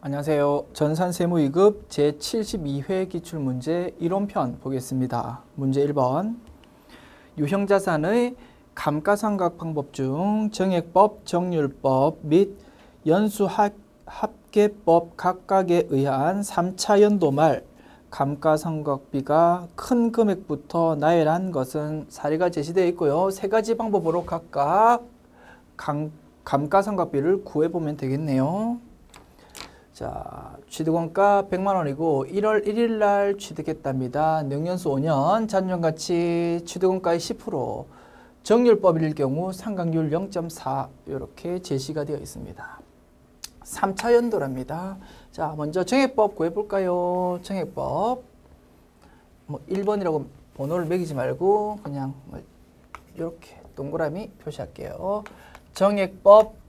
안녕하세요. 전산세무2급 제72회 기출문제 이론편 보겠습니다. 문제 1번. 유형자산의 감가상각 방법 중 정액법, 정률법 및 연수합계법 각각에 의한 3차 연도 말 감가상각비가 큰 금액부터 나열한 것은 사례가 제시되어 있고요. 세 가지 방법으로 각각 감가상각비를 구해보면 되겠네요. 자, 취득원가 100만 원이고 1월 1일 날 취득했답니다. 능연수 5년, 잔존가치 취득원가의 10%, 정률법일 경우 상각률 0.4 이렇게 제시가 되어 있습니다. 3차 연도랍니다. 자, 먼저 정액법 구해볼까요? 정액법. 뭐 1번이라고 번호를 매기지 말고 그냥 이렇게 동그라미 표시할게요. 정액법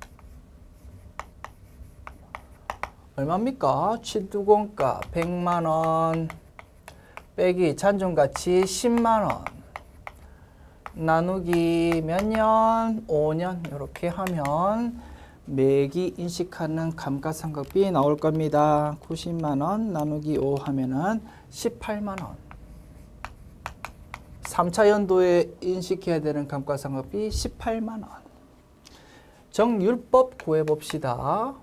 얼마입니까? 취득원가 100만 원 빼기 잔존가치 10만 원 나누기 몇 년? 5년 이렇게 하면 매기 인식하는 감가상각비 나올 겁니다. 90만 원 나누기 5 하면은 18만 원. 3차 연도에 인식해야 되는 감가상각비 18만 원. 정률법 구해봅시다.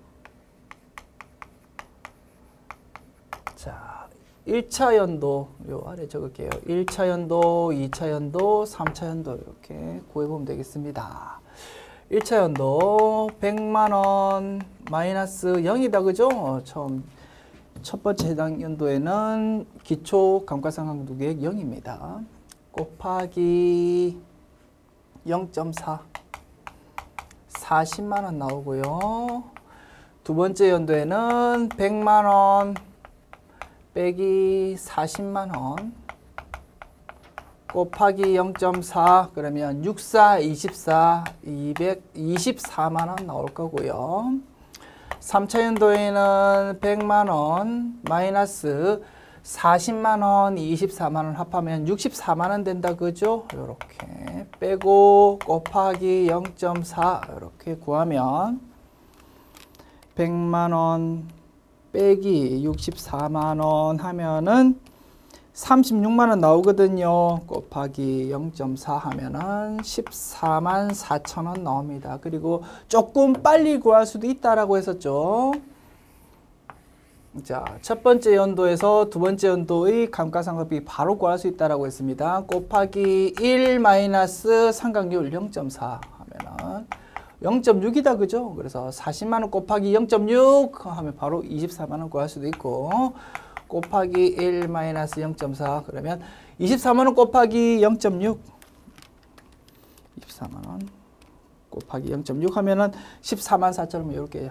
자, 1차 연도, 요 아래 적을게요. 1차 연도, 2차 연도, 3차 연도 이렇게 구해보면 되겠습니다. 1차 연도 100만원 마이너스 0이다. 그죠? 첫 번째 해당 연도에는 기초 감가상각계획 0입니다. 곱하기 0.4 40만원 나오고요. 두 번째 연도에는 100만원 빼기 40만원 곱하기 0.4 그러면 64, 24, 224만원 나올 거고요. 3차 연도에는 100만원 마이너스 40만원, 24만원 합하면 64만원 된다. 그죠? 이렇게 빼고 곱하기 0.4 이렇게 구하면 100만원 빼기 64만원 하면은 36만원 나오거든요. 곱하기 0.4 하면은 14만 4천원 나옵니다. 그리고 조금 빨리 구할 수도 있다라고 했었죠. 자, 첫 번째 연도에서 두 번째 연도의 감가상각비 바로 구할 수 있다라고 했습니다. 곱하기 1 마이너스 상각률 0.4 하면은 0.6이다. 그죠? 그래서 40만원 곱하기 0.6 하면 바로 24만원 구할 수도 있고 곱하기 1 마이너스 0.4 그러면 24만원 곱하기 0.6 24만원 곱하기 0.6 하면은 14만 4천원 이렇게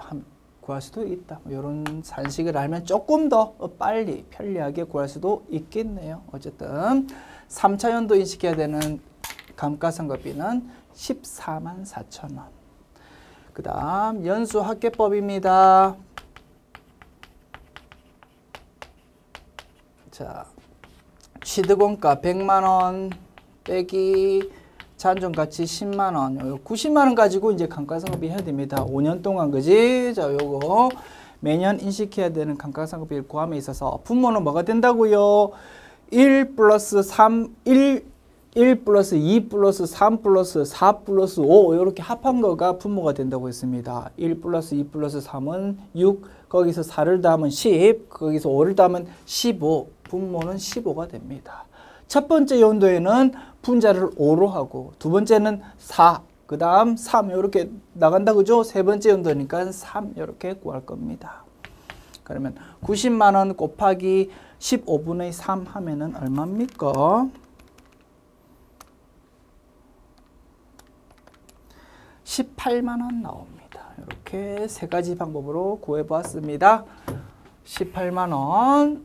구할 수도 있다. 이런 산식을 알면 조금 더 빨리 편리하게 구할 수도 있겠네요. 어쨌든 3차 연도 인식해야 되는 감가상각비는 14만 4천원. 그 다음 연수합계법입니다. 자, 취득원가 100만원 빼기 잔존가치 10만원 90만원 가지고 이제 감가상각비 해야 됩니다. 5년 동안. 그지? 자, 요거 매년 인식해야 되는 감가상각비를 구함에 있어서 분모는 뭐가 된다고요? 1 플러스 3, 1 플러스 2 플러스 3 플러스 4 플러스 5 이렇게 합한 거가 분모가 된다고 했습니다. 1 플러스 2 플러스 3은 6, 거기서 4를 더하면 10, 거기서 5를 더하면 15, 분모는 15가 됩니다. 첫 번째 연도에는 분자를 5로 하고 두 번째는 4, 그 다음 3 이렇게 나간다. 그죠? 세 번째 연도니까 3 이렇게 구할 겁니다. 그러면 90만원 곱하기 15분의 3 하면은 얼마입니까? 18만원 나옵니다. 이렇게 세 가지 방법으로 구해보았습니다. 18만원,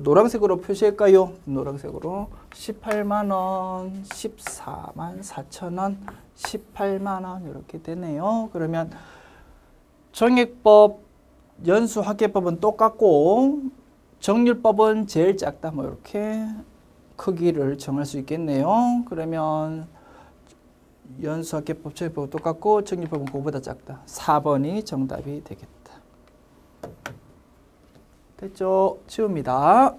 노란색으로 표시할까요? 노란색으로 18만원, 14만 4천원, 18만원 이렇게 되네요. 그러면 정액법, 연수합계법은 똑같고 정률법은 제일 작다. 뭐 이렇게 크기를 정할 수 있겠네요. 그러면 연수합계법, 정액법은 똑같고 정률법은 그거보다 작다. 4번이 정답이 되겠다. 됐죠? 지웁니다.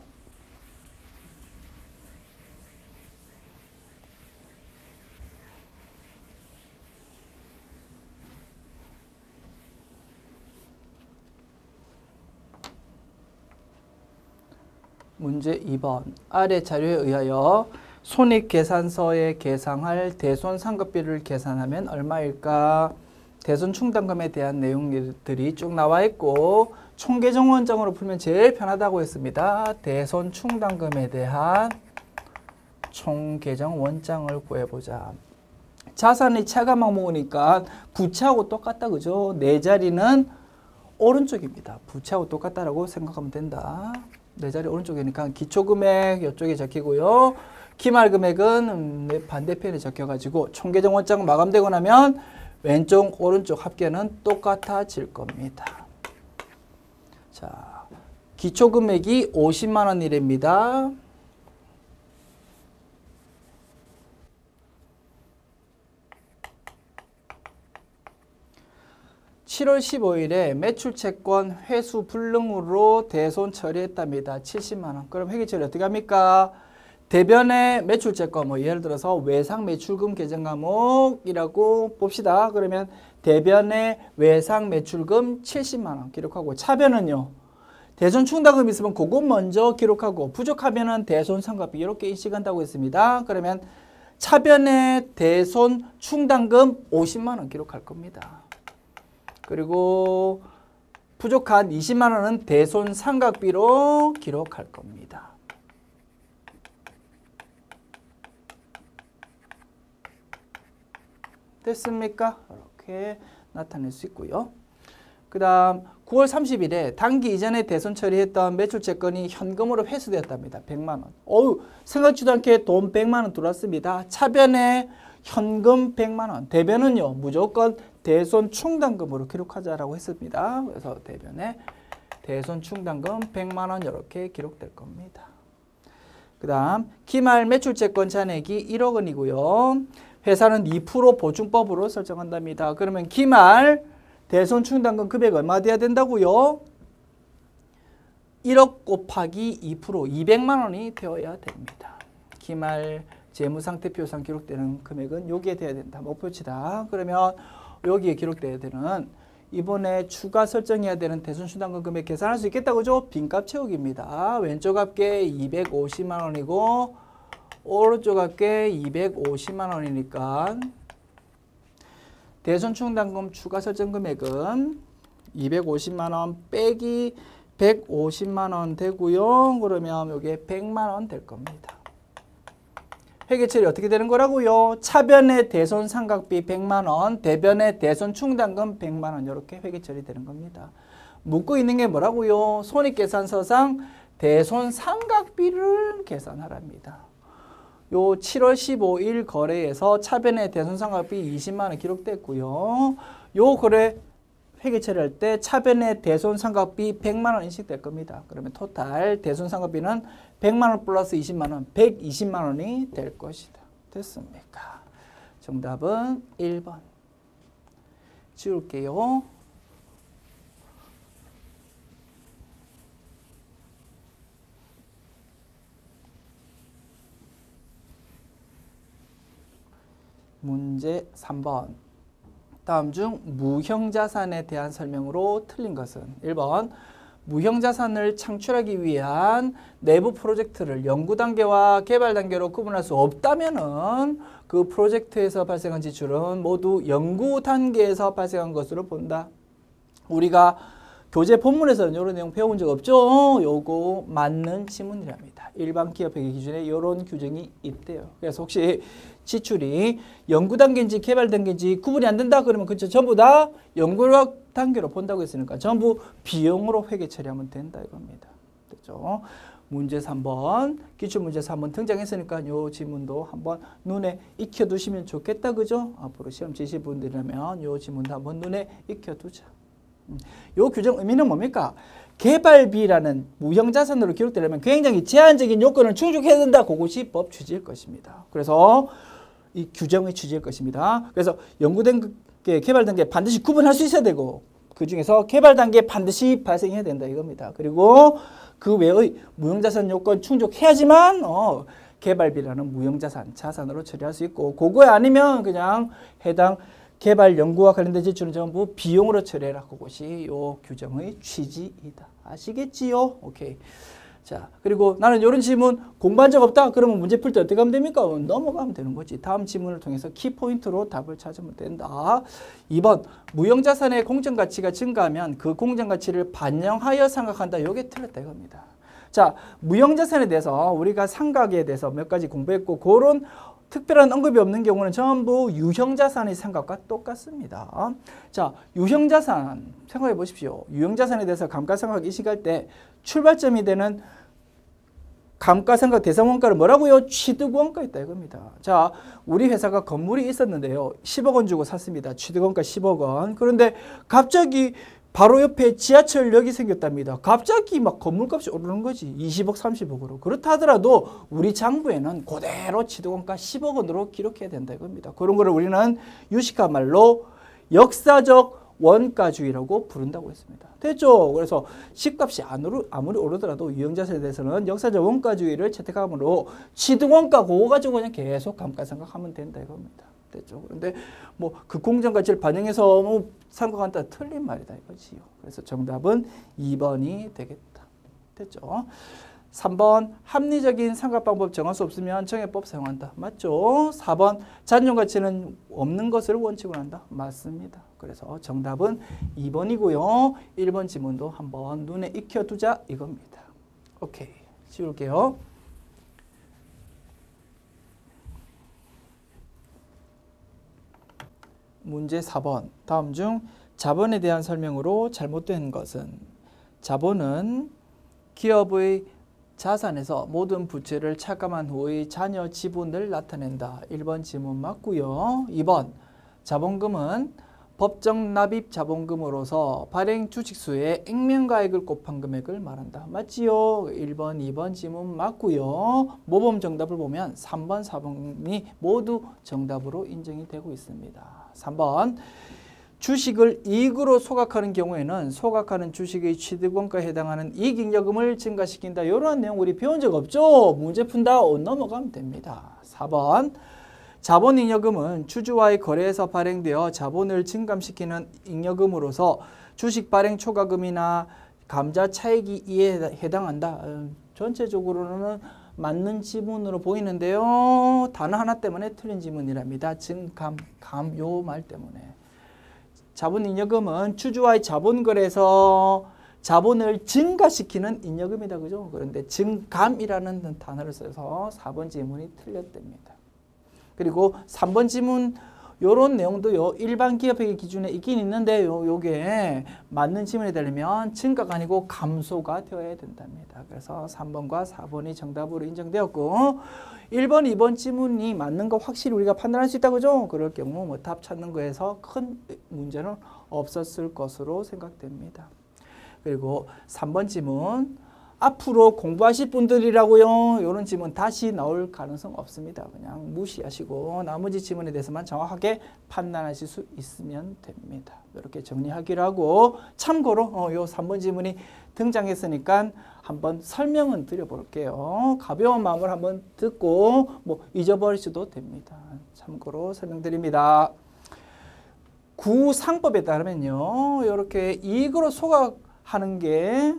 문제 2번. 아래 자료에 의하여 손익계산서에 계상할 대손상급비를 계산하면 얼마일까? 대손충당금에 대한 내용들이 쭉 나와 있고 총계정원장으로 풀면 제일 편하다고 했습니다. 대손충당금에 대한 총계정원장을 구해보자. 자산의 차감항 모으니까 부채하고 똑같다. 그죠? 네 자리는 오른쪽입니다. 부채하고 똑같다라고 생각하면 된다. 네 자리 오른쪽이니까 기초금액 이쪽에 적히고요. 기말금액은 반대편에 적혀가지고 총계정원장 마감되고 나면 왼쪽 오른쪽 합계는 똑같아질 겁니다. 자, 기초금액이 50만 원이랍니다. (7월 15일에) 매출채권 회수 불능으로 대손 처리했답니다. 70만 원. 그럼 회계 처리 어떻게 합니까? 대변의 매출채권, 뭐 예를 들어서 외상 매출금 계정 과목이라고 봅시다. 그러면 대변의 외상 매출금 70만 원 기록하고, 차변은요, 대손 충당금 있으면 그거 먼저 기록하고, 부족하면은 대손 상각비 이렇게 인식한다고 했습니다. 그러면 차변의 대손 충당금 50만 원 기록할 겁니다. 그리고 부족한 20만 원은 대손 상각비로 기록할 겁니다. 됐습니까? 이렇게 나타낼 수 있고요. 그 다음 9월 30일에 당기 이전에 대손 처리했던 매출채권이 현금으로 회수되었답니다. 100만 원. 어우, 생각지도 않게 돈 100만 원 들어왔습니다. 차변에 현금 100만 원. 대변은요, 무조건 대손 충당금으로 기록하자라고 했습니다. 그래서 대변에 대손 충당금 100만 원 이렇게 기록될 겁니다. 그 다음 기말 매출채권 잔액이 1억 원이고요. 회사는 2% 보증법으로 설정한답니다. 그러면 기말 대손 충당금 금액 얼마 돼야 된다고요? 1억 곱하기 2% 200만 원이 되어야 됩니다. 기말 재무상태표상 기록되는 금액은 여기에 돼야 된다. 목표치다. 그러면 여기에 기록돼야 되는, 이번에 추가 설정해야 되는 대손충당금 금액 계산할 수 있겠다. 그죠? 빈값 채우기입니다. 왼쪽 합계 250만 원이고 오른쪽 합계 250만 원이니까 대손충당금 추가 설정 금액은 250만 원 빼기 150만 원 되고요. 그러면 이게 100만 원 될 겁니다. 회계처리 어떻게 되는 거라고요? 차변의 대손 상각비 100만 원, 대변의 대손 충당금 100만 원 이렇게 회계처리 되는 겁니다. 묻고 있는 게 뭐라고요? 손익계산서상 대손 상각비를 계산하랍니다. 요 7월 15일 거래에서 차변의 대손 상각비 20만 원 기록됐고요. 요 거래 회계 처리할 때 차변의 대손 상각비 100만 원 인식될 겁니다. 그러면 토탈 대손 상각비는 100만 원 플러스 20만 원, 120만 원이 될 것이다. 됐습니까? 정답은 1번. 지울게요. 문제 3번. 다음 중 무형자산에 대한 설명으로 틀린 것은? 1번. 무형자산을 창출하기 위한 내부 프로젝트를 연구 단계와 개발 단계로 구분할 수 없다면은 그 프로젝트에서 발생한 지출은 모두 연구 단계에서 발생한 것으로 본다. 우리가 교재 본문에서는 이런 내용 배워본 적 없죠? 요거 맞는 지문이랍니다. 일반 기업회계 기준에 이런 규정이 있대요. 그래서 혹시 지출이 연구 단계인지 개발 단계인지 구분이 안 된다 그러면 그쵸, 전부 다 연구 단계로 본다고 했으니까 전부 비용으로 회계 처리하면 된다 이겁니다. 됐죠? 문제 3번, 기출문제 3번 등장했으니까 요 지문도 한번 눈에 익혀두시면 좋겠다. 그죠? 앞으로 시험 치실 분들이라면 요 지문도 한번 눈에 익혀두자. 요 규정 의미는 뭡니까? 개발비라는 무형자산으로 기록되려면 굉장히 제한적인 요건을 충족해야 된다. 그것이 법 취지일 것입니다. 그래서 이 규정의 취지일 것입니다. 그래서 연구된 게 개발된 게 반드시 구분할 수 있어야 되고 그중에서 개발 단계에 반드시 발생해야 된다 이겁니다. 그리고 그 외의 무형자산 요건 충족해야지만 개발비라는 무형자산, 자산으로 처리할 수 있고 그거에 아니면 그냥 해당 개발 연구와 관련된 지출은 전부 비용으로 처리해라. 그것이 요 규정의 취지이다. 아시겠지요? 오케이. 자, 그리고 나는 이런 질문 공부한 적 없다? 그러면 문제 풀 때 어떻게 하면 됩니까? 넘어가면 되는 거지. 다음 질문을 통해서 키포인트로 답을 찾으면 된다. 2번, 무형자산의 공정가치가 증가하면 그 공정가치를 반영하여 생각한다. 이게 틀렸다 이겁니다. 자, 무형자산에 대해서 우리가 상각에 대해서 몇 가지 공부했고 그런 특별한 언급이 없는 경우는 전부 유형자산의 생각과 똑같습니다. 자, 유형자산 생각해 보십시오. 유형자산에 대해서 감가상각 이식할 때 출발점이 되는 감가상각 대상원가를 뭐라고요? 취득원가 있다 이겁니다. 자, 우리 회사가 건물이 있었는데요. 10억 원 주고 샀습니다. 취득원가 10억 원. 그런데 갑자기 바로 옆에 지하철역이 생겼답니다. 갑자기 막 건물값이 오르는 거지. 20억, 30억으로. 그렇다 하더라도 우리 장부에는 그대로 취득원가 10억 원으로 기록해야 된다 이겁니다. 그런 거를 우리는 유식한 말로 역사적 원가주의라고 부른다고 했습니다. 됐죠? 그래서 집값이 아무리 오르더라도 유형자산에 대해서는 역사적 원가주의를 채택함으로 취득원가 그거 가지고 그냥 계속 감가상각하면 된다 이겁니다. 됐죠? 그런데 뭐 그 공정가치를 반영해서 상각한다 틀린 말이다 이거지요. 그래서 정답은 2번이 되겠다. 됐죠? 3번 합리적인 상각방법 정할 수 없으면 정해법 사용한다. 맞죠? 4번 잔존가치는 없는 것을 원칙으로 한다. 맞습니다. 그래서 정답은 2번이고요. 1번 지문도 한번 눈에 익혀두자 이겁니다. 오케이. 지울게요. 문제 4번. 다음 중 자본에 대한 설명으로 잘못된 것은 자본은 기업의 자산에서 모든 부채를 차감한 후의 잔여 지분을 나타낸다. 1번 질문 맞고요. 2번 자본금은 법정 납입 자본금으로서 발행 주식수의 액면가액을 곱한 금액을 말한다. 맞지요? 1번, 2번 질문 맞고요. 모범 정답을 보면 3번, 4번이 모두 정답으로 인정이 되고 있습니다. 3번 주식을 이익으로 소각하는 경우에는 소각하는 주식의 취득원가에 해당하는 이익잉여금을 증가시킨다. 이러한 내용 우리 배운 적 없죠? 문제 푼다 넘어가면 됩니다. 4번 자본잉여금은 주주와의 거래에서 발행되어 자본을 증감시키는 잉여금으로서 주식 발행 초과금이나 감자 차익이 이에 해당한다. 전체적으로는 맞는 지문으로 보이는데요. 단어 하나 때문에 틀린 지문이랍니다. 증감, 요 말 때문에. 자본잉여금은 주주와의 자본거래에서 자본을 증가시키는 잉여금이다. 그죠? 그런데 증감이라는 단어를 써서 4번 지문이 틀렸답니다. 그리고 3번 지문 요런 내용도요. 일반 기업회계 기준에 있긴 있는데 요게 맞는 지문이 되려면 증가가 아니고 감소가 되어야 된답니다. 그래서 3번과 4번이 정답으로 인정되었고 1번, 2번 지문이 맞는 거 확실히 우리가 판단할 수 있다. 그죠? 그럴 경우 뭐 답 찾는 거에서 큰 문제는 없었을 것으로 생각됩니다. 그리고 3번 지문 앞으로 공부하실 분들이라고요. 이런 지문 다시 나올 가능성 없습니다. 그냥 무시하시고 나머지 지문에 대해서만 정확하게 판단하실 수 있으면 됩니다. 이렇게 정리하기로 하고 참고로 요 3번 지문이 등장했으니까 한번 설명은 드려볼게요. 가벼운 마음을 한번 듣고 뭐 잊어버리셔도 됩니다. 참고로 설명드립니다. 구상법에 따르면요. 이렇게 이익으로 소각하는 게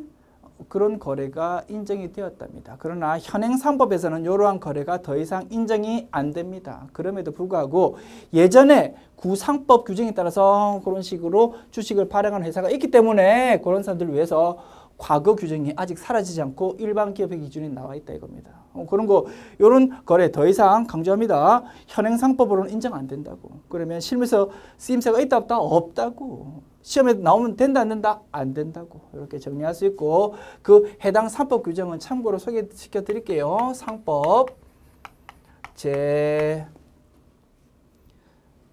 그런 거래가 인정이 되었답니다. 그러나 현행상법에서는 이러한 거래가 더 이상 인정이 안 됩니다. 그럼에도 불구하고 예전에 구상법 규정에 따라서 그런 식으로 주식을 발행하는 회사가 있기 때문에 그런 사람들을 위해서 과거 규정이 아직 사라지지 않고 일반 기업의 기준이 나와 있다 이겁니다. 그런 거 이런 거래 더 이상 강조합니다. 현행상법으로는 인정 안 된다고. 그러면 실무에서 쓰임새가 있다 없다? 없다고. 시험에 나오면 된다 안 된다? 안 된다고. 이렇게 정리할 수 있고 그 해당 상법 규정은 참고로 소개시켜 드릴게요. 상법 제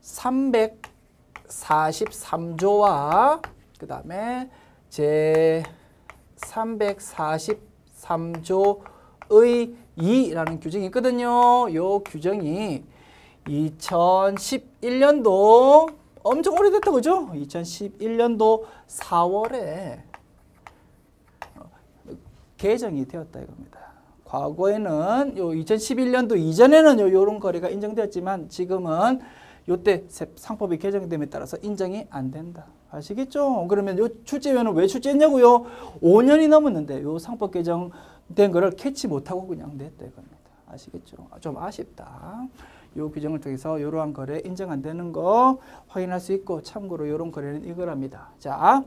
343조와 그 다음에 제 343조의 2라는 규정이 있거든요. 이 규정이 2011년도 엄청 오래됐다 그죠? 2011년도 4월에 개정이 되었다 이겁니다. 과거에는 요 2011년도 이전에는 요런 거래가 인정되었지만 지금은 요때 상법이 개정됨에 따라서 인정이 안 된다. 아시겠죠? 그러면 요 출제위원은 왜 출제했냐고요? 5년이 넘었는데 요 상법 개정된 거를 캐치 못하고 그냥 냈다 이겁니다. 아시겠죠? 좀 아쉽다. 요 규정을 통해서 이러한 거래 인정 안 되는 거 확인할 수 있고 참고로 이런 거래는 이거랍니다. 자,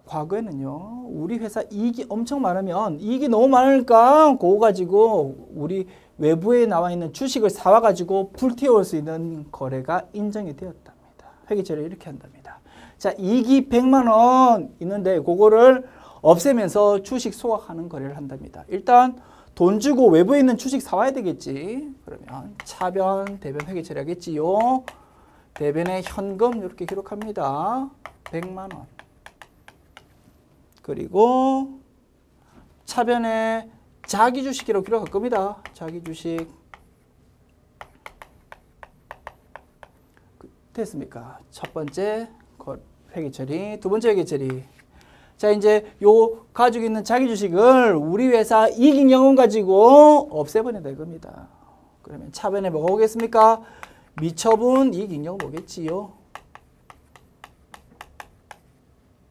과거에는요 우리 회사 이익이 엄청 많으면 이익이 너무 많으니까 그거 가지고 우리 외부에 나와 있는 주식을 사와 가지고 불태울 수 있는 거래가 인정이 되었답니다. 회계처리를 이렇게 한답니다. 자, 이익이 100만 원 있는데 그거를 없애면서 주식 소각하는 거래를 한답니다. 일단 돈 주고 외부에 있는 주식 사와야 되겠지. 그러면 차변, 대변 회계 처리하겠지요. 대변에 현금 이렇게 기록합니다. 100만 원. 그리고 차변에 자기 주식이라고 기록할 겁니다. 자기 주식. 됐습니까? 첫 번째 회계 처리, 두 번째 회계 처리. 자, 이제 요 가지고 있는 자기 주식을 우리 회사 이익 영혼 가지고 없애버린다 이겁니다. 그러면 차변에 뭐가 오겠습니까? 미처분 이익 영혼 오겠지요.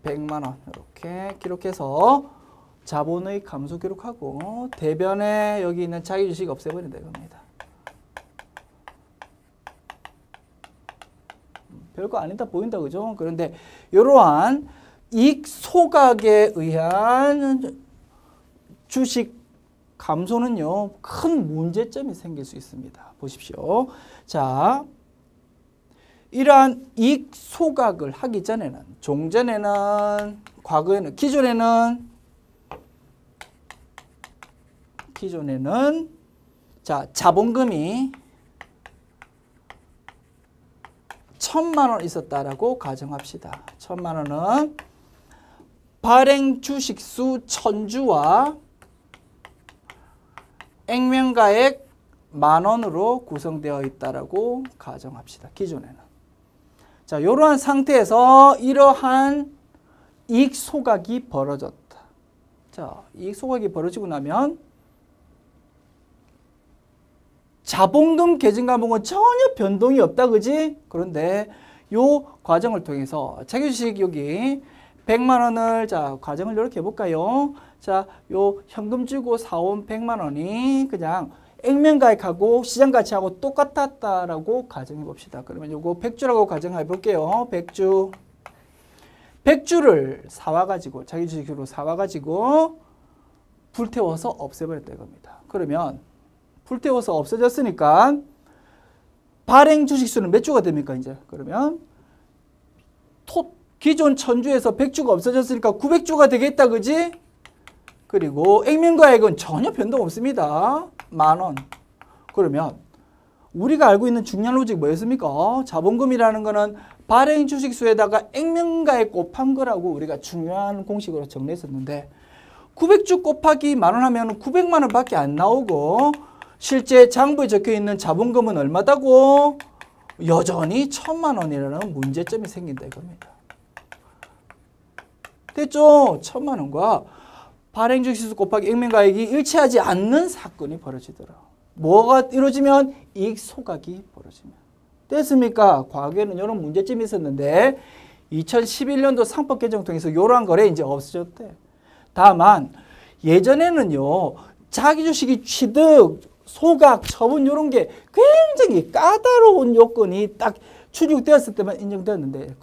100만 원 이렇게 기록해서 자본의 감소 기록하고 대변에 여기 있는 자기 주식 없애버린다 이겁니다. 별거 아니다 보인다 그죠? 그런데 이러한 이익 소각에 의한 주식 감소는요 큰 문제점이 생길 수 있습니다. 보십시오. 자, 이러한 이익 소각을 하기 전에는 종전에는 과거에는 기존에는 자 자본금이 1,000만 원 있었다라고 가정합시다. 1,000만 원은 발행 주식수 1,000주와 액면가액 10,000원으로 구성되어 있다라고 가정합시다. 기존에는. 자, 이러한 상태에서 이러한 이익 소각이 벌어졌다. 자, 이익 소각이 벌어지고 나면 자본금 계증과목은 전혀 변동이 없다, 그지? 그런데 요 과정을 통해서 자기 주식 여기 100만 원을 자 과정을 이렇게 해볼까요? 자, 요 현금 주고 사온 100만 원이 그냥 액면가액하고 시장가치하고 똑같았다라고 가정해 봅시다. 그러면 요거 100주라고 가정해 볼게요. 100주를 사와가지고 자기 주식으로 사와가지고 불태워서 없애버렸다 이겁니다. 그러면 불태워서 없어졌으니까 발행 주식수는 몇 주가 됩니까 이제? 그러면 기존 1,000주에서 100주가 없어졌으니까 900주가 되겠다 그지? 그리고 액면가액은 전혀 변동 없습니다. 10,000원. 그러면 우리가 알고 있는 중요한 로직 뭐였습니까? 자본금이라는 거는 발행 주식수에다가 액면가액 곱한 거라고 우리가 중요한 공식으로 정리했었는데 900주 곱하기 10,000원 하면 900만 원밖에 안 나오고 실제 장부에 적혀있는 자본금은 얼마다고? 여전히 1,000만 원이라는 문제점이 생긴다 이겁니다. 됐죠? 1,000만 원과 발행 주식수 곱하기 액면가액이 일치하지 않는 사건이 벌어지더라. 뭐가 이루어지면 이익 소각이 벌어지면. 됐습니까? 과거에는 이런 문제점이 있었는데 2011년도 상법 개정 통해서 이러한 거래 이제 없어졌대. 다만 예전에는요 자기 주식이 취득, 소각, 처분 이런 게 굉장히 까다로운 요건이 딱 충족되었을 때만 인정되었는데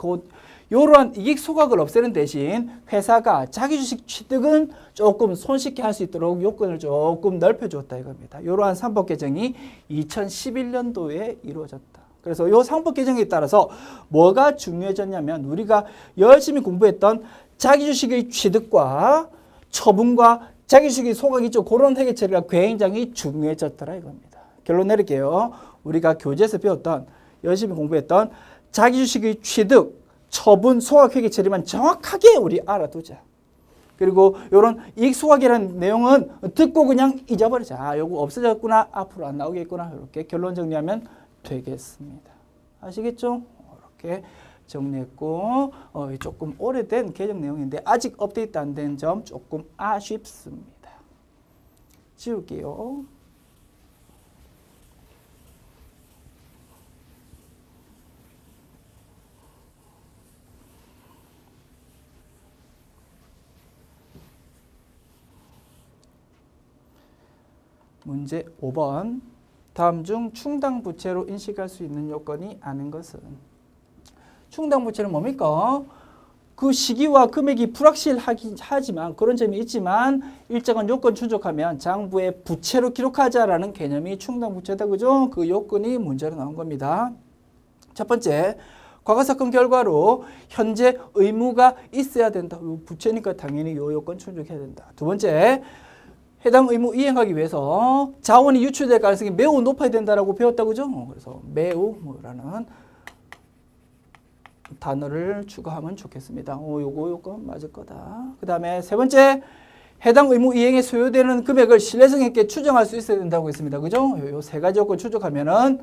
이러한 이익 소각을 없애는 대신 회사가 자기 주식 취득은 조금 손쉽게 할 수 있도록 요건을 조금 넓혀주었다 이겁니다. 이러한 상법 개정이 2011년도에 이루어졌다. 그래서 이 상법 개정에 따라서 뭐가 중요해졌냐면 우리가 열심히 공부했던 자기 주식의 취득과 처분과 자기 주식의 소각이 있죠. 그런 회계 처리가 굉장히 중요해졌더라 이겁니다. 결론 내릴게요. 우리가 교재에서 배웠던 열심히 공부했던 자기 주식의 취득, 처분, 소각 회계 처리만 정확하게 우리 알아두자. 그리고 이런 이익 소각이라는 내용은 듣고 그냥 잊어버리자. 아, 요거 없어졌구나. 앞으로 안 나오겠구나. 이렇게 결론 정리하면 되겠습니다. 아시겠죠? 이렇게 정리했고 조금 오래된 개정 내용인데 아직 업데이트 안 된 점 조금 아쉽습니다. 지울게요. 문제 5번. 다음 중 충당 부채로 인식할 수 있는 요건이 아닌 것은? 충당 부채는 뭡니까? 그 시기와 금액이 불확실하지만 그런 점이 있지만 일정한 요건 충족하면 장부에 부채로 기록하자라는 개념이 충당 부채다. 그죠? 그 요건이 문제로 나온 겁니다. 첫 번째, 과거 사건 결과로 현재 의무가 있어야 된다. 부채니까 당연히 요 요건 충족해야 된다. 두 번째, 해당 의무 이행하기 위해서 자원이 유출될 가능성이 매우 높아야 된다라고 배웠다. 그죠? 그래서 매우라는 단어를 추가하면 좋겠습니다. 요거 요건 맞을 거다. 그 다음에 세 번째, 해당 의무 이행에 소요되는 금액을 신뢰성 있게 추정할 수 있어야 된다고 했습니다. 그죠? 요 세 가지 요건 충족하면은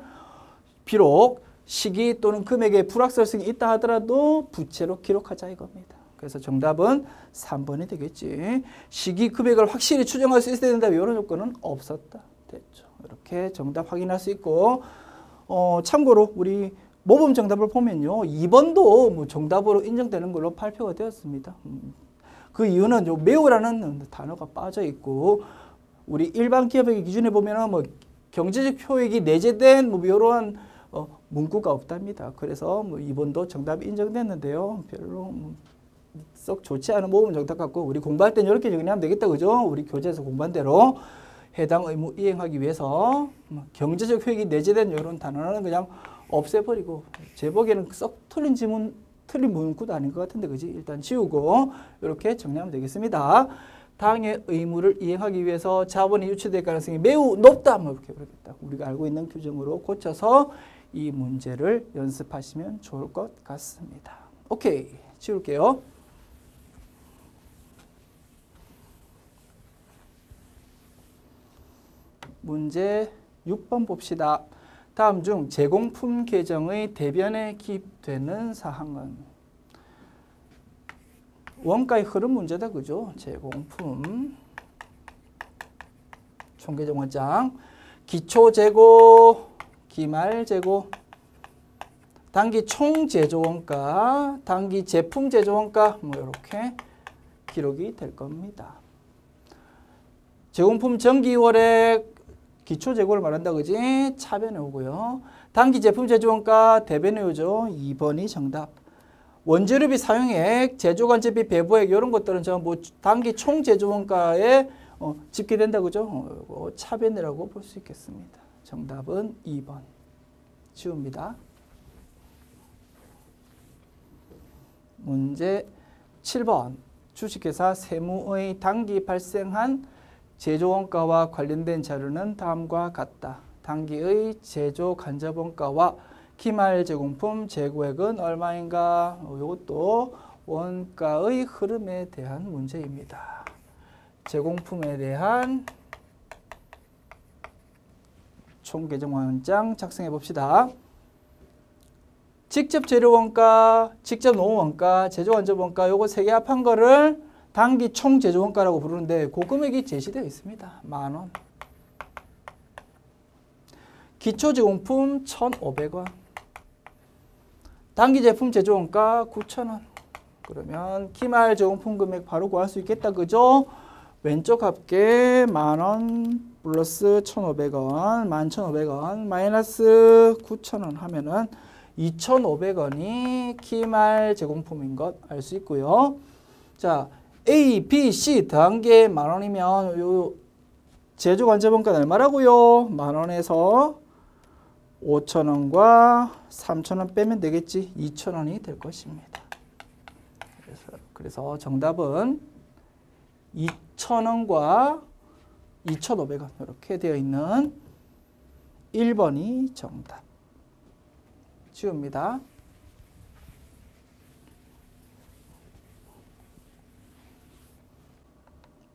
비록 시기 또는 금액의 불확실성이 있다 하더라도 부채로 기록하자 이겁니다. 그래서 정답은 3번이 되겠지. 시기 금액을 확실히 추정할 수 있어야 된다. 이런 요건은 없었다. 됐죠. 이렇게 정답 확인할 수 있고 참고로 우리 모범 정답을 보면요. 2번도 뭐 정답으로 인정되는 걸로 발표가 되었습니다. 그 이유는 요 매우라는 단어가 빠져 있고 우리 일반 기업의 기준에 보면은 뭐 경제적 효익이 내재된 뭐 이러한 문구가 없답니다. 그래서 뭐 2번도 정답이 인정됐는데요. 별로 썩 좋지 않은 모범 정답 같고 우리 공부할 때는 이렇게 정리하면 되겠다. 그죠? 우리 교재에서 공부한 대로 해당 의무 이행하기 위해서 경제적 효익이 내재된 이런 단어는 그냥 없애버리고 제 보기에는 썩 틀린 문구도 아닌 것 같은데 그지? 일단 지우고 이렇게 정리하면 되겠습니다. 당해 의무를 이행하기 위해서 자본이 유출될 가능성이 매우 높다. 뭐 이렇게 그러겠다. 우리가 알고 있는 규정으로 고쳐서 이 문제를 연습하시면 좋을 것 같습니다. 오케이. 지울게요. 문제 6번 봅시다. 다음 중 제공품 계정의 대변에 기입되는 사항은? 원가의 흐름 문제다. 그죠? 제공품 총계정 원장 기초재고, 기말재고, 단기 총제조원가, 단기 제품제조원가 뭐 이렇게 기록이 될 겁니다. 제공품 정기월액 기초재고를 말한다. 그지? 차변에 오고요. 단기 제품 제조원가 대변에 오죠. 2번이 정답. 원재료비 사용액, 제조관제비 배부액 이런 것들은 전부 단기 총제조원가에 집계된다. 그죠? 차변이라고 볼 수 있겠습니다. 정답은 2번. 지웁니다. 문제 7번. 주식회사 세무의 단기 발생한 제조원가와 관련된 자료는 다음과 같다. 단기의 제조 간접원가와 기말 제공품 재고액은 얼마인가? 이것도 원가의 흐름에 대한 문제입니다. 제공품에 대한 총계정원장 작성해 봅시다. 직접 재료원가, 직접 노무원가, 제조간접원가 요거 세 개 합한 거를 단기 총제조원가라고 부르는데 그 금액이 제시되어 있습니다. 10,000원. 기초제공품 1,500원. 단기 제품 제조원가 9,000원. 그러면 기말 제공품 금액 바로 구할 수 있겠다. 그죠? 왼쪽 합계 10,000원 플러스 1,500원, 11,500원 마이너스 9,000원 하면은 2,500원이 기말 제공품인 것 알 수 있고요. 자, A, B, C 단계 10,000원이면 요 제조 간접원가는 얼마라고요? 10,000원에서 5,000원과 3,000원 빼면 되겠지. 2,000원이 될 것입니다. 그래서 정답은 2,000원과 2,500원 이렇게 되어 있는 1번이 정답. 지웁니다.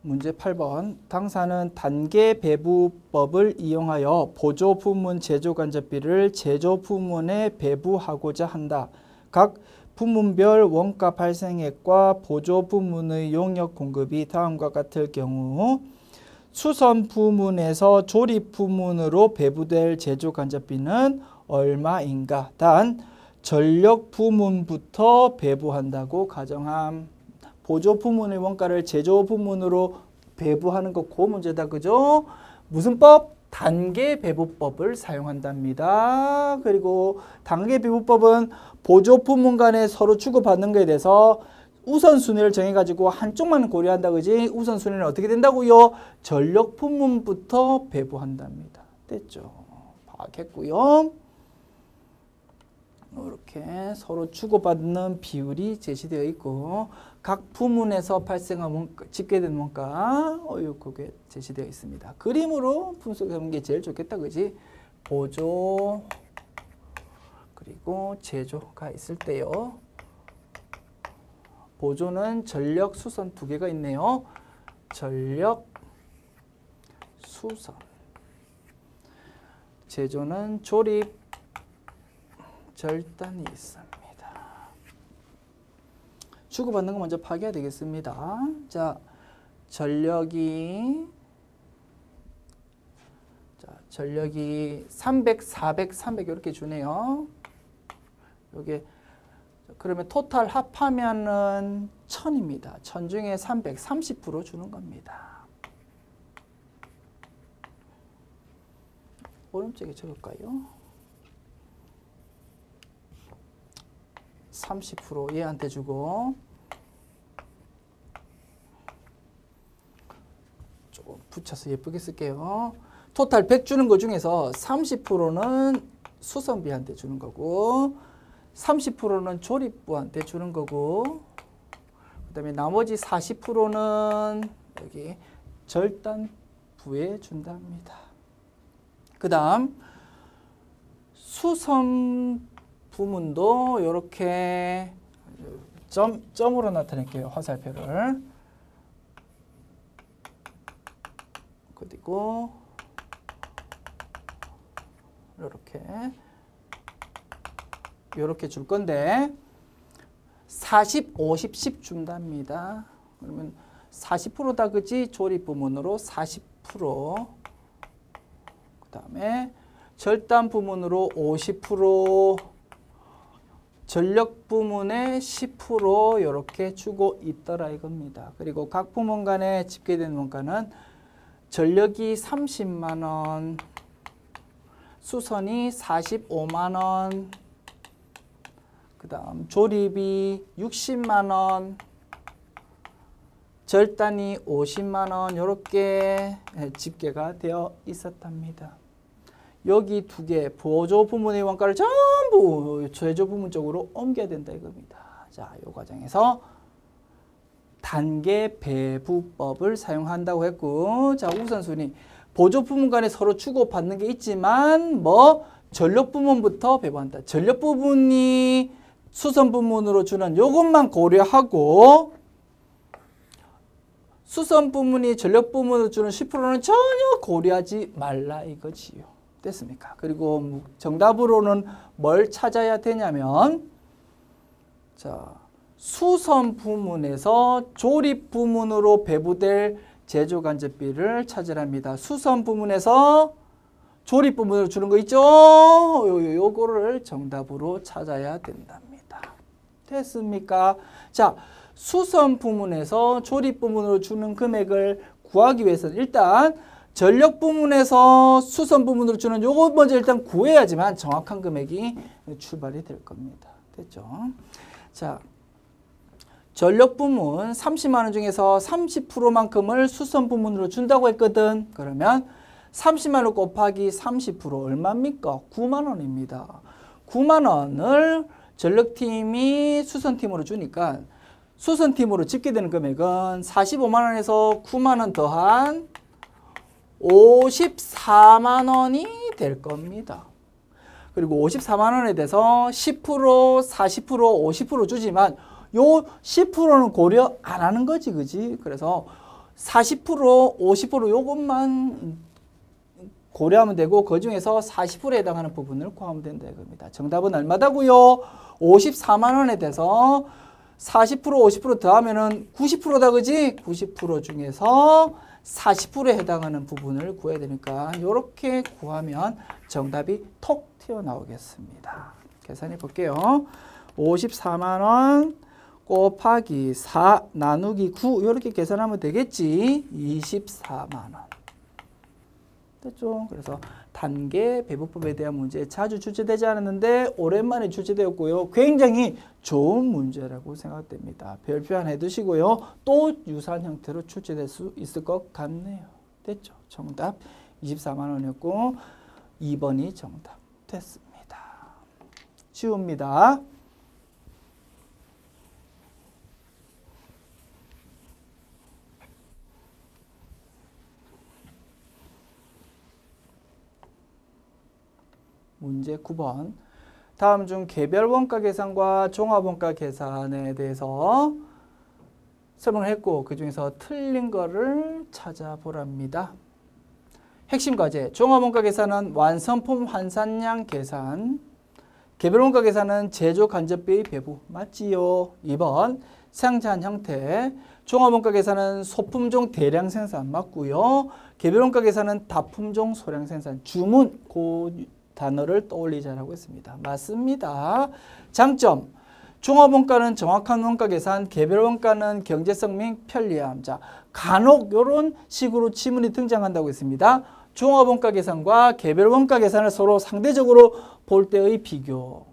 문제 8번. 당사는 단계 배부법을 이용하여 보조 부문 제조 간접비를 제조 부문에 배부하고자 한다. 각 부문별 원가 발생액과 보조 부문의 용역 공급이 다음과 같을 경우 수선 부문에서 조립 부문으로 배부될 제조 간접비는 얼마인가? 단 전력 부문부터 배부한다고 가정함. 보조 부문의 원가를 제조 부문으로 배부하는 거 그 문제다. 그죠? 무슨 법? 단계 배부법을 사용한답니다. 그리고 단계 배부법은 보조 부문 간에 서로 주고받는 것에 대해서 우선순위를 정해가지고 한쪽만 고려한다. 그지? 우선순위는 어떻게 된다고요? 전력 부문부터 배부한답니다. 됐죠? 파악했고요. 이렇게 서로 주고받는 비율이 제시되어 있고 각 부문에서 발생한 원가, 집계된 원가 그게 제시되어 있습니다. 그림으로 분석하는 게 제일 좋겠다. 그지? 보조 그리고 제조가 있을 때요. 보조는 전력, 수선 두 개가 있네요. 전력, 수선. 제조는 조립, 절단이 있습니다. 주고받는 거 먼저 파악해야 되겠습니다. 자, 전력이 300, 400, 300 이렇게 주네요. 요게 그러면 토탈 합하면은 1000입니다. 1000 중에 300, 30% 주는 겁니다. 오른쪽에 적을까요? 30% 얘한테 주고 조금 붙여서 예쁘게 쓸게요. 토탈 100 주는 것 중에서 30%는 수선비한테 주는 거고 30%는 조립부한테 주는 거고 그 다음에 나머지 40%는 여기 절단부에 준답니다. 그 다음 수선 부문도 이렇게 점으로 나타낼게요. 화살표를. 그리고 이렇게 줄 건데 40, 50, 10 준답니다. 그러면 40%다 그지? 조립 부문으로 40%. 그 다음에 절단 부문으로 50%. 전력 부문에 10% 이렇게 주고 있더라 이겁니다. 그리고 각 부문 간에 집계된 원가는 전력이 30만 원, 수선이 45만 원, 그 다음 조립이 60만 원, 절단이 50만 원 이렇게 집계가 되어 있었답니다. 여기 두 개 보조 부문의 원가를 전부 제조 부문 쪽으로 옮겨야 된다 이겁니다. 자, 이 과정에서 단계 배부법을 사용한다고 했고, 자, 우선순위 보조 부문 간에 서로 주고받는 게 있지만 뭐 전력 부문부터 배부한다. 전력 부문이 수선 부문으로 주는 요것만 고려하고 수선 부문이 전력 부문으로 주는 10%는 전혀 고려하지 말라 이거지요. 됐습니까? 그리고 정답으로는 뭘 찾아야 되냐면 자, 수선 부문에서 조립 부문으로 배부될 제조 간접비를 찾으랍니다. 수선 부문에서 조립 부문으로 주는 거 있죠? 요거를 정답으로 찾아야 된답니다. 됐습니까? 자, 수선 부문에서 조립 부문으로 주는 금액을 구하기 위해서는 일단 전력 부문에서 수선 부문으로 주는 요거 먼저 일단 구해야지만 정확한 금액이 출발이 될 겁니다. 됐죠? 자, 전력 부문 30만 원 중에서 30%만큼을 수선 부문으로 준다고 했거든. 그러면 30만 원 곱하기 30% 얼마입니까? 9만 원입니다. 9만 원을 전력팀이 수선팀으로 주니까 수선팀으로 집계되는 금액은 45만 원에서 9만 원 더한 54만 원이 될 겁니다. 그리고 54만 원에 대해서 10%, 40%, 50% 주지만 요 10%는 고려 안 하는 거지, 그지? 그래서 40%, 50% 요것만 고려하면 되고 그 중에서 40%에 해당하는 부분을 구하면 된다 이겁니다. 정답은 얼마다고요? 54만 원에 대해서 40% 50% 더하면은 90%다 그지? 90% 중에서 40%에 해당하는 부분을 구해야 되니까 이렇게 구하면 정답이 톡 튀어나오겠습니다. 계산해 볼게요. 54만 원 곱하기 4 나누기 9 이렇게 계산하면 되겠지. 24만 원. 됐죠? 그래서 단계 배분법에 대한 문제 자주 출제되지 않았는데 오랜만에 출제되었고요. 굉장히 좋은 문제라고 생각됩니다. 별표 하나 해두시고요. 또 유사한 형태로 출제될 수 있을 것 같네요. 됐죠? 정답 24만 원이었고 2번이 정답 됐습니다. 쉬웁니다. 문제 9번. 다음 중 개별 원가 계산과 종합 원가 계산에 대해서 설명을 했고 그 중에서 틀린 거를 찾아보랍니다. 핵심 과제. 종합 원가 계산은 완성품 환산량 계산. 개별 원가 계산은 제조 간접비 배부. 맞지요? 2번. 생산 형태. 종합 원가 계산은 소품종 대량 생산 맞고요. 개별 원가 계산은 다품종 소량 생산. 주문 단어를 떠올리자라고 했습니다. 맞습니다. 장점. 종합원가는 정확한 원가 계산, 개별 원가는 경제성 및 편리함. 자, 간혹 이런 식으로 지문이 등장한다고 했습니다. 종합원가 계산과 개별 원가 계산을 서로 상대적으로 볼 때의 비교.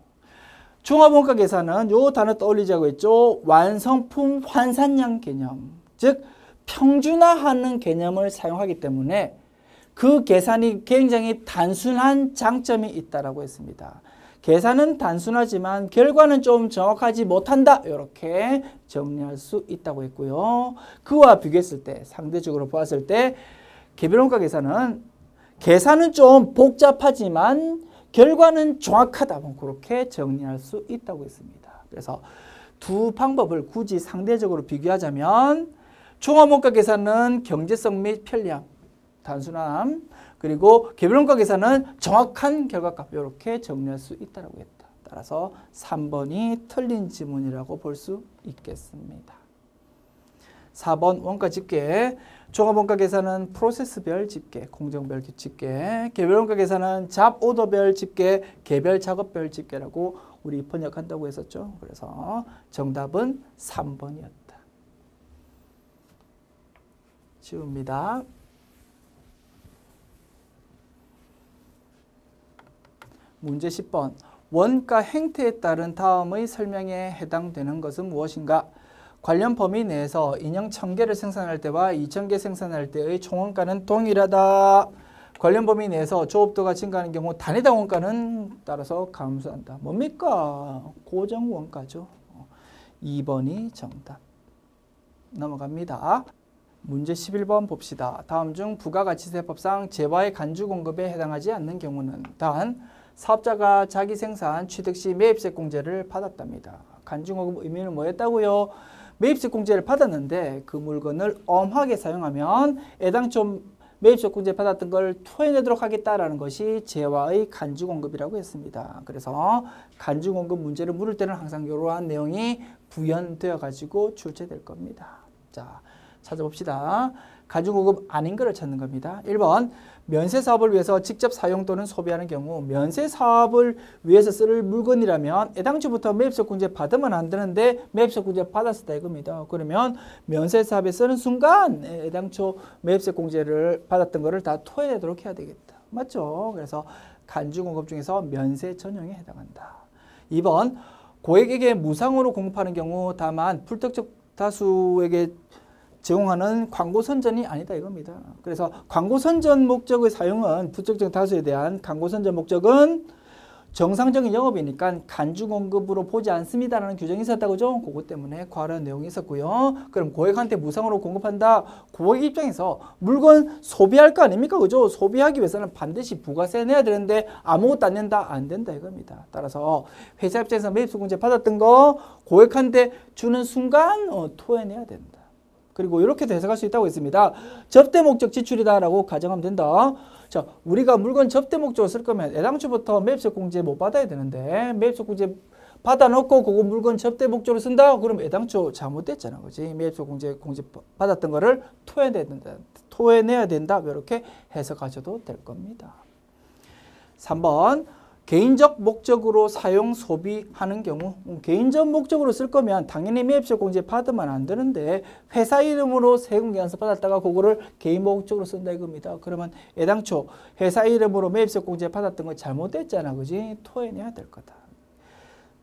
종합원가 계산은 요 단어 떠올리자고 했죠. 완성품 환산량 개념. 즉 평준화하는 개념을 사용하기 때문에 그 계산이 굉장히 단순한 장점이 있다라고 했습니다. 계산은 단순하지만 결과는 좀 정확하지 못한다. 이렇게 정리할 수 있다고 했고요. 그와 비교했을 때 상대적으로 보았을 때 개별원가 계산은 좀 복잡하지만 결과는 정확하다. 그렇게 정리할 수 있다고 했습니다. 그래서 두 방법을 굳이 상대적으로 비교하자면 종합원가 계산은 경제성 및 편리함. 단순함, 그리고 개별원가 계산은 정확한 결과값 이렇게 정리할 수 있다고 했다. 따라서 3번이 틀린 지문이라고 볼 수 있겠습니다. 4번 원가 집계. 종합원가 계산은 프로세스별 집계, 공정별 집계. 개별원가 계산은 잡 오더별 집계, 개별 작업별 집계라고 우리 번역한다고 했었죠. 그래서 정답은 3번이었다. 쉬웁니다. 문제 10번. 원가 행태에 따른 다음의 설명에 해당되는 것은 무엇인가? 관련 범위 내에서 인형 1000개를 생산할 때와 2000개 생산할 때의 총원가는 동일하다. 관련 범위 내에서 조업도가 증가하는 경우 단위당 원가는 따라서 감소한다. 뭡니까? 고정 원가죠. 2번이 정답. 넘어갑니다. 문제 11번 봅시다. 다음 중 부가가치세법상 재화의 간주 공급에 해당하지 않는 경우는 단 사업자가 자기 생산 취득 시 매입세 공제를 받았답니다. 간주공급 의미는 뭐였다고요? 매입세 공제를 받았는데 그 물건을 엄하게 사용하면 애당초 매입세 공제 받았던 걸 토해내도록 하겠다라는 것이 재화의 간주공급이라고 했습니다. 그래서 간주공급 문제를 물을 때는 항상 이러한 내용이 부연되어 가지고 출제될 겁니다. 자, 찾아봅시다. 간주공급 아닌 거를 찾는 겁니다. 1번. 면세사업을 위해서 직접 사용 또는 소비하는 경우 면세사업을 위해서 쓸 물건이라면 애당초부터 매입세 공제 받으면 안 되는데 매입세 공제 받았었다 이겁니다. 그러면 면세사업에 쓰는 순간 애당초 매입세 공제를 받았던 거를 다 토해내도록 해야 되겠다. 맞죠? 그래서 간주공급 중에서 면세 전형에 해당한다. 2번. 고객에게 무상으로 공급하는 경우 다만 불특정 다수에게 제공하는 광고 선전이 아니다 이겁니다. 그래서 광고 선전 목적의 사용은 불특정 다수에 대한 광고 선전 목적은 정상적인 영업이니까 간주 공급으로 보지 않습니다라는 규정이 있었다고죠. 그것 때문에 과한 내용이 있었고요. 그럼 고객한테 무상으로 공급한다. 고객 입장에서 물건 소비할 거 아닙니까? 그죠? 소비하기 위해서는 반드시 부가세 내야 되는데 아무것도 안 낸다? 안 된다 이겁니다. 따라서 회사 입장에서 매입세 공제 받았던 거 고객한테 주는 순간 토해내야 된다. 그리고 이렇게도 해석할 수 있다고 했습니다. 접대 목적 지출이다라고 가정하면 된다. 자, 우리가 물건 접대 목적으로 쓸 거면 애당초부터 매입세 공제 못 받아야 되는데 매입세 공제 받아놓고 그거 물건 접대 목적으로 쓴다? 그럼 애당초 잘못됐잖아. 그지? 매입세 공제 받았던 거를 토해내야 된다. 이렇게 해석하셔도 될 겁니다. 3번. 개인적 목적으로 사용 소비하는 경우 개인적 목적으로 쓸 거면 당연히 매입세 공제 받으면 안 되는데 회사 이름으로 세금 계산서 받았다가 그거를 개인 목적으로 쓴다 이겁니다. 그러면 애당초 회사 이름으로 매입세 공제 받았던 거 잘못됐잖아. 그지? 토해내야 될 거다.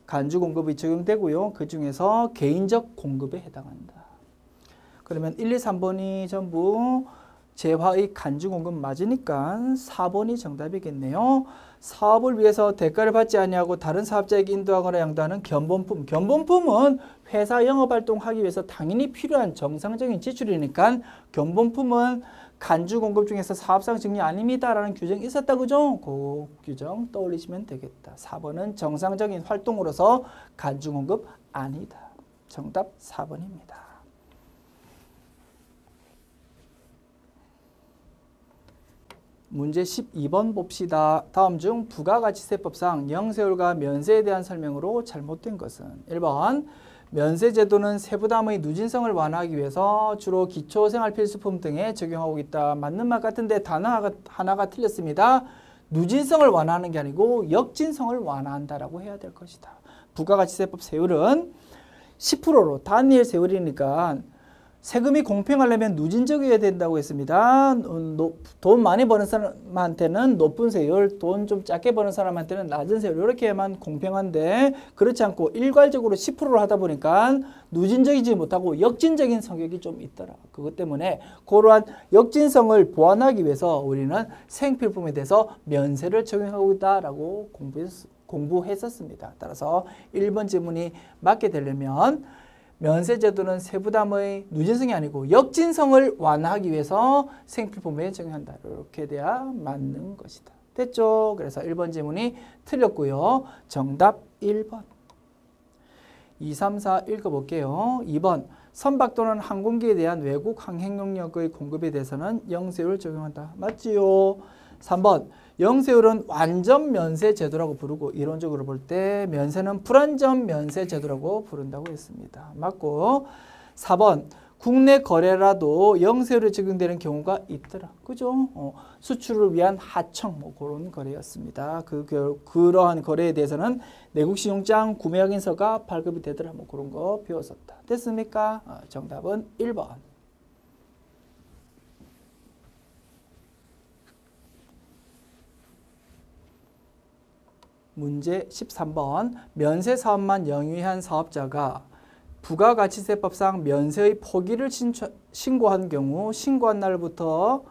간주 공급이 적용되고요. 그 중에서 개인적 공급에 해당한다. 그러면 1, 2, 3번이 전부 재화의 간주 공급 맞으니까 4번이 정답이겠네요. 사업을 위해서 대가를 받지 아니하고 다른 사업자에게 인도하거나 양도하는 견본품. 견본품은 회사 영업활동하기 위해서 당연히 필요한 정상적인 지출이니까 견본품은 간주 공급 중에서 사업상 증리 아닙니다라는 규정이 있었다. 그죠? 그 규정 떠올리시면 되겠다. 4번은 정상적인 활동으로서 간주 공급 아니다. 정답 4번입니다. 문제 12번 봅시다. 다음 중 부가가치세법상 영세율과 면세에 대한 설명으로 잘못된 것은 1번 면세제도는 세부담의 누진성을 완화하기 위해서 주로 기초생활필수품 등에 적용하고 있다. 맞는 말 같은데 단어 하나가 틀렸습니다. 누진성을 완화하는 게 아니고 역진성을 완화한다라고 해야 될 것이다. 부가가치세법 세율은 10%로 단일 세율이니까 세금이 공평하려면 누진적이어야 된다고 했습니다. 돈 많이 버는 사람한테는 높은 세율, 돈 좀 작게 버는 사람한테는 낮은 세율 이렇게만 공평한데 그렇지 않고 일괄적으로 10%로 하다 보니까 누진적이지 못하고 역진적인 성격이 좀 있더라. 그것 때문에 그러한 역진성을 보완하기 위해서 우리는 생필품에 대해서 면세를 적용하고 있다라고 공부했었습니다. 따라서 1번 질문이 맞게 되려면 면세제도는 세부담의 누진성이 아니고 역진성을 완화하기 위해서 생필품에 적용한다. 이렇게 돼야 맞는 것이다. 됐죠? 그래서 1번 질문이 틀렸고요. 정답 1번. 2, 3, 4 읽어볼게요. 2번. 선박 또는 항공기에 대한 외국 항행 용역의 공급에 대해서는 영세율을 적용한다. 맞지요? 3번. 영세율은 완전 면세 제도라고 부르고 이론적으로 볼 때 면세는 불완전 면세 제도라고 부른다고 했습니다. 맞고 4번 국내 거래라도 영세율이 적용되는 경우가 있더라. 그죠? 수출을 위한 하청 뭐 그런 거래였습니다. 그러한 거래에 대해서는 내국신용장 구매 확인서가 발급이 되더라. 뭐 그런 거 배웠었다. 됐습니까? 정답은 1번. 문제 13번. 면세 사업만 영위한 사업자가 부가가치세법상 면세의 포기를 신고한 경우 신고한 날부터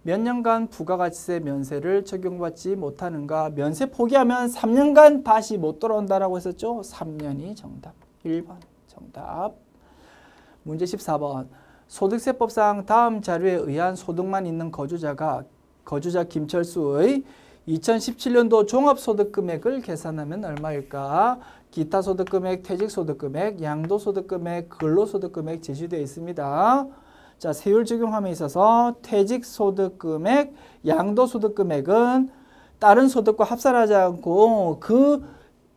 몇 년간 부가가치세 면세를 적용받지 못하는가. 면세 포기하면 3년간 다시 못 돌아온다라고 했었죠. 3년이 정답. 1번 정답. 문제 14번. 소득세법상 다음 자료에 의한 소득만 있는 거주자 김철수의 2017년도 종합소득금액을 계산하면 얼마일까? 기타소득금액, 퇴직소득금액, 양도소득금액, 근로소득금액 제시되어 있습니다. 자, 세율 적용함에 있어서 퇴직소득금액, 양도소득금액은 다른 소득과 합산하지 않고 그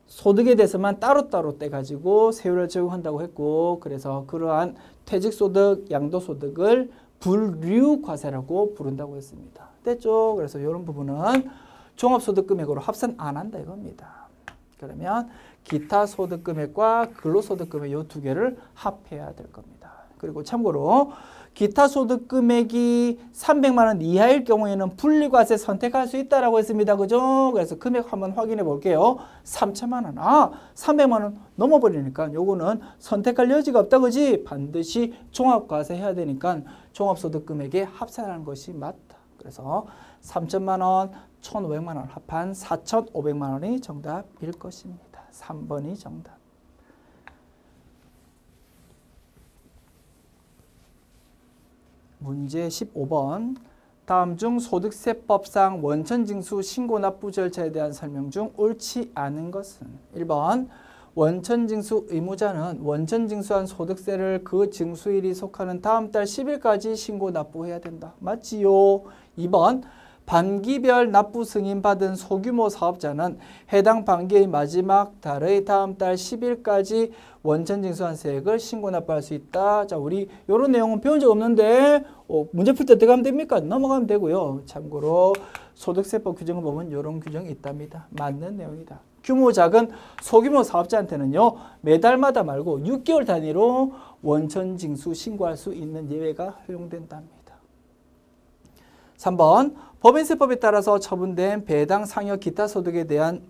소득에 대해서만 따로따로 떼가지고 세율을 적용한다고 했고 그래서 그러한 퇴직소득, 양도소득을 분류과세라고 부른다고 했습니다. 됐죠? 그래서 이런 부분은 종합소득금액으로 합산 안 한다 이겁니다. 그러면 기타 소득금액과 근로소득금액 이 두 개를 합해야 될 겁니다. 그리고 참고로 기타 소득금액이 300만 원 이하일 경우에는 분리과세 선택할 수 있다라고 했습니다. 그죠? 그래서 금액 한번 확인해 볼게요. 3천만 원. 300만 원 넘어버리니까 요거는 선택할 여지가 없다. 그지? 반드시 종합과세 해야 되니까 종합소득금액에 합산하는 것이 맞다. 그래서 3천만 원, 1,500만 원 합한 4,500만 원이 정답일 것입니다. 3번이 정답. 문제 15번. 다음 중 소득세법상 원천징수 신고납부 절차에 대한 설명 중 옳지 않은 것은 1번 원천징수 의무자는 원천징수한 소득세를 그 징수일이 속하는 다음 달 10일까지 신고 납부해야 된다. 맞지요? 2번 반기별 납부 승인받은 소규모 사업자는 해당 반기의 마지막 달의 다음 달 10일까지 원천징수한 세액을 신고 납부할 수 있다. 자, 우리 이런 내용은 배운 적 없는데 문제 풀 때 어떻게 하면 됩니까? 넘어가면 되고요. 참고로 소득세법 규정을 보면 이런 규정이 있답니다. 맞는 내용이다. 규모 작은 소규모 사업자한테는요. 매달마다 말고 6개월 단위로 원천징수 신고할 수 있는 예외가 허용된답니다. 3번 법인세법에 따라서 처분된 배당 상여 기타 소득에 대한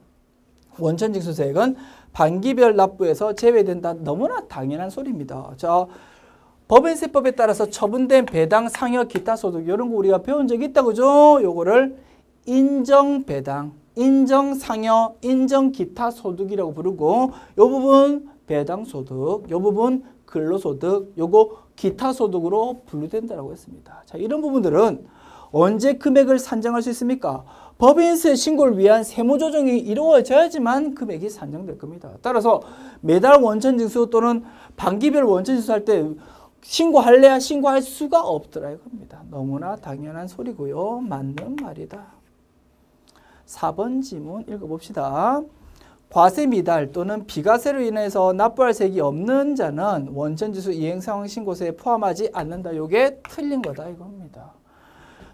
원천징수세액은 반기별 납부에서 제외된다. 너무나 당연한 소리입니다. 자, 법인세법에 따라서 처분된 배당 상여 기타 소득 이런 거 우리가 배운 적이 있다 그죠? 요거를 인정배당, 인정상여, 인정기타 소득이라고 부르고 요 부분 배당소득, 요 부분 근로소득, 요거 기타소득으로 분류된다고 했습니다. 자, 이런 부분들은 언제 금액을 산정할 수 있습니까? 법인세 신고를 위한 세무조정이 이루어져야지만 금액이 산정될 겁니다. 따라서 매달 원천징수 또는 반기별 원천징수 할 때 신고할래야 신고할 수가 없더라 이겁니다. 너무나 당연한 소리고요. 맞는 말이다. 4번 지문 읽어봅시다. 과세 미달 또는 비과세로 인해서 납부할 세액이 없는 자는 원천징수 이행상황 신고세에 포함하지 않는다. 이게 틀린 거다 이겁니다.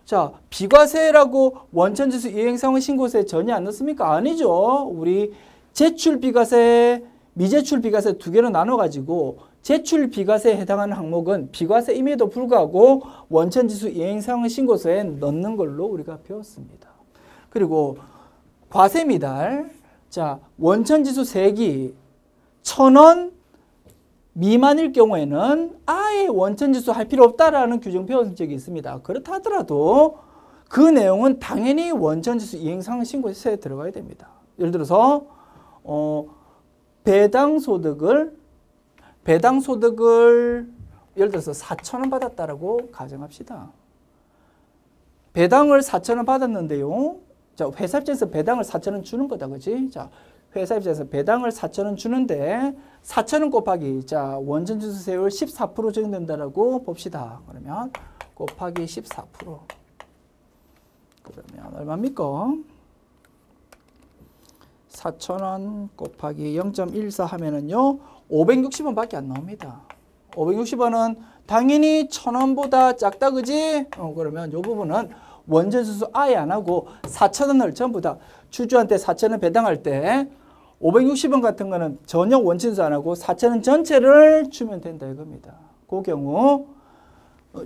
자, 비과세라고 원천징수 이행상황 신고세에 전혀 안 넣습니까? 아니죠. 우리 제출 비과세, 미제출 비과세 두 개로 나눠가지고 제출 비과세에 해당하는 항목은 비과세임에도 불구하고 원천징수 이행상황 신고서에 넣는 걸로 우리가 배웠습니다. 그리고 과세 미달, 자, 원천징수 세액이 1,000원 미만일 경우에는 아예 원천징수 할 필요 없다라는 규정 배운 적이 있습니다. 그렇다 하더라도 그 내용은 당연히 원천징수 이행상황 신고서에 들어가야 됩니다. 예를 들어서 배당소득을 예를 들어서 4,000원 받았다라고 가정합시다. 배당을 4,000원 받았는데요. 자, 회사 입장에서 배당을 4,000원 주는 거다, 그지? 자, 회사 입장에서 배당을 4,000원 주는데 4,000원 곱하기 자, 원천징수세율 14% 적용된다라고 봅시다. 그러면 곱하기 14%. 그러면 얼마입니까? 4,000원 곱하기 0.14 하면은요. 560원밖에 안 나옵니다. 560원은 당연히 1,000원보다 작다, 그지? 그러면 이 부분은 원천징수 아예 안 하고 4,000원을 전부 다 주주한테 4,000원 배당할 때 560원 같은 거는 전혀 원천징수 안 하고 4,000원 전체를 주면 된다 이겁니다. 그 경우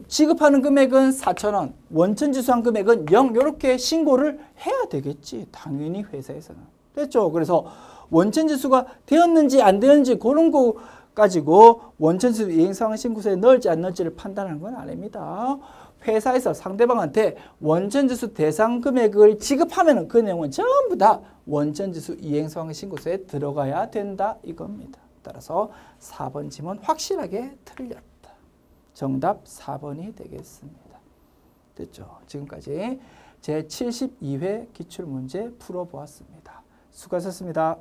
지급하는 금액은 4,000원, 원천징수한 금액은 0 이렇게 신고를 해야 되겠지. 당연히 회사에서는. 됐죠? 그래서 원천징수가 되었는지 안 되었는지 그런 거 가지고 원천징수 이행상황 신고서에 넣을지 안 넣을지를 판단하는 건 아닙니다. 회사에서 상대방한테 원천징수 대상 금액을 지급하면 그 내용은 전부 다 원천징수 이행상황 신고서에 들어가야 된다 이겁니다. 따라서 4번 지문 확실하게 틀렸다. 정답 4번이 되겠습니다. 됐죠? 지금까지 제72회 기출문제 풀어보았습니다. 수고하셨습니다.